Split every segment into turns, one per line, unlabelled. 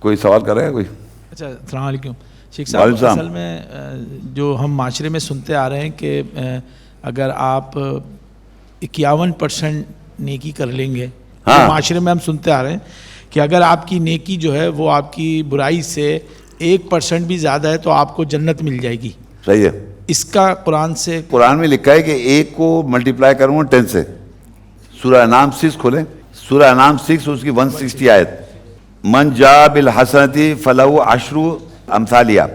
کوئی سوال کرے گا کوئی؟
اچھا، السلام علیکم شیخ صاحب. اصل میں جو ہم معاشرے میں سنتے آ رہے ہیں کہ اگر آپ 51% نیکی کر لیں گے، معاشرے میں ہم سنتے آ رہے ہیں کہ اگر آپ کی نیکی جو ہے وہ آپ کی برائی سے 1% بھی زیادہ ہے تو آپ کو جنت مل جائے گی.
صحیح ہے.
اس کا قرآن
میں لکھا ہے کہ 1 کو ملٹیپلائی کروں گا 10 سے. سورہ انعام 6 کھولیں، سورہ انعام 6 اس کی 160 آیت. من جاء بالحسنۃ فلہ عشر امثالہا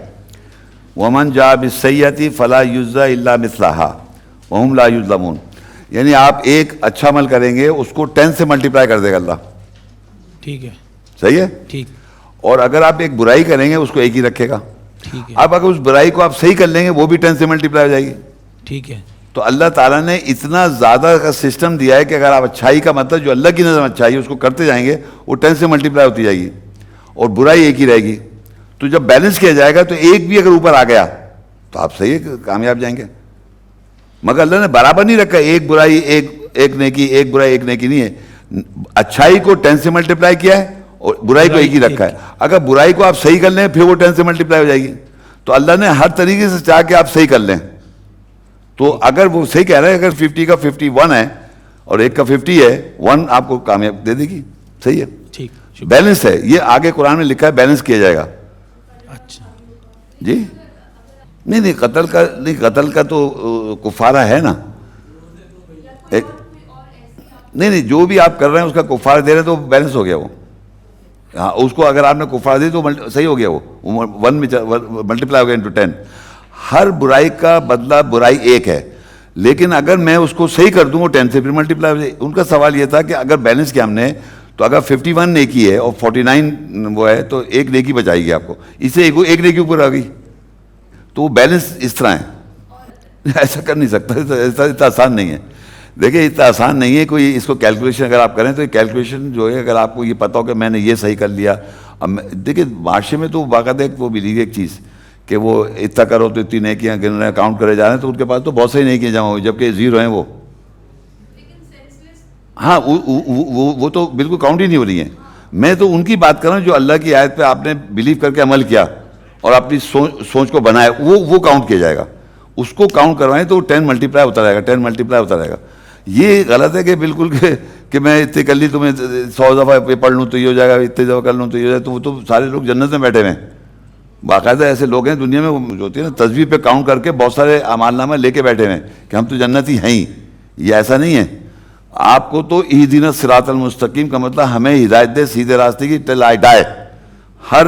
ومن جاء بالسیئۃ فلا یجزی الا مثلہا وہم لا یظلمون. یعنی آپ ایک اچھا عمل کریں گے اس کو 10 سے ملٹیپلائی کر دے گا اللہ.
ٹھیک ہے،
صحیح ہے.
ٹھیک.
اور اگر آپ ایک برائی کریں گے اس کو ایک ہی رکھے گا.
ٹھیک ہے.
اب اگر اس برائی کو آپ صحیح کر لیں گے وہ بھی 10 سے ملٹیپلائی ہو جائے گی.
ٹھیک ہے. تو
اللہ تعالیٰ نے اتنا زیادہ کا سسٹم دیا ہے کہ اگر آپ اچھائی کا مطلب جو اللہ کی نظر میں اچھائی ہے اس کو کرتے جائیں گے وہ 10 سے ملٹیپلائی ہوتی جائے گی اور برائی ایک ہی رہے گی. تو جب بیلنس کیا جائے گا تو ایک بھی اگر اوپر آ گیا تو آپ صحیح کامیاب جائیں گے. مگر اللہ نے برابر نہیں رکھا ایک برائی ایک نیکی، ایک برائی ایک نیکی نہیں ہے. اچھائی کو 10 سے ملٹیپلائی کیا ہے اور برائی کو ایک ہی رکھا ہے. اگر برائی کو آپ صحیح کر لیں پھر وہ 10 سے ملٹیپلائی ہو جائے گی. تو اللہ نے ہر طریقے سے چاہ کہ آپ صحیح کر لیں. تو اگر وہ صحیح کہہ رہے ہیں اگر 50 کا 51 ہے اور ایک کا 50 ہے 1 آپ کو کامیاب دے دے گی. صحیح ہے.
ٹھیک.
بیلنس ہے یہ آگے قرآن میں لکھا ہے بیلنس کیا جائے گا.
اچھا
جی نہیں قتل کا تو کفارہ ہے نا. نہیں جو بھی آپ کر رہے ہیں اس کا کفارہ دے رہے تو بیلنس ہو گیا وہ. ہاں اس کو اگر آپ نے کفارہ دی تو صحیح ہو گیا وہ 1 میں ملٹیپلائی ہو گیا انٹو 10. ہر برائی کا بدلہ برائی ایک ہے لیکن اگر میں اس کو صحیح کر دوں وہ 10 سے پھر ملٹیپلائی ہو جائے. ان کا سوال یہ تھا کہ اگر بیلنس کیا ہم نے تو اگر 51 نیکی ہے اور 49 وہ ہے تو ایک نیکی بچائے گی آپ کو. اس سے ایک نیکی اوپر آ گئی تو وہ بیلنس اس طرح ہے. ایسا کر نہیں سکتا. اتنا آسان نہیں ہے. دیکھیں اتنا آسان نہیں ہے. کوئی اس کو کیلکولیشن اگر آپ کریں تو یہ کیلکولیشن جو ہے اگر آپ کو یہ پتا ہو کہ میں نے یہ صحیح کر لیا. اب دیکھیں معاشرے میں تو باقاعدہ وہ ملی ایک چیز کہ وہ اتنا کرو تو اتنی نیکیاں گن رہے ہیں کاؤنٹ کرے جا رہے ہیں تو ان کے پاس تو بہت ساری نیکیاں جمع ہوئی جبکہ 0 ہیں وہ. ہاں وہ تو بالکل کاؤنٹ ہی نہیں ہو رہی ہیں. میں تو ان کی بات کر رہا ہوں جو اللہ کی آیت پہ آپ نے بلیو کر کے عمل کیا اور اپنی سوچ کو بنایا وہ کاؤنٹ کیا جائے گا. اس کو کاؤنٹ کروائیں تو 10 ملٹیپلائی ہوتا رہے گا 10 ملٹیپلائی ہوتا رہے گا. یہ غلط ہے کہ بالکل کہ میں اتنے کر لی تو میں 100 دفعہ پڑھ لوں تو یہ ہو جائے گا اتنے دفعہ کر لوں تو یہ ہو جائے تو وہ تو سارے لوگ جنت میں بیٹھے ہوئے ہیں. باقاعدہ ایسے لوگ ہیں دنیا میں وہ جو ہوتی ہے نا تصویر پہ کاؤنٹ کر کے بہت سارے اعمال نامہ لے کے بیٹھے ہوئے ہیں کہ ہم تو جنتی ہیں ہی. یہ ایسا نہیں ہے. آپ کو تو اہدنا الصراط المستقیم کا مطلب ہمیں ہدایت دے سیدھے راستے کی ٹل آئی ڈائی. ہر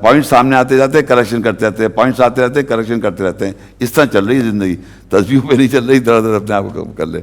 پوائنٹ سامنے آتے جاتے ہیں کریکشن کرتے رہتے ہیں پوائنٹس آتے رہتے ہیں کریکشن کرتے رہتے ہیں. اس طرح چل رہی ہے زندگی. تصویر پہ نہیں چل رہی. ادھر ادھر اپنے آپ کو کر لے.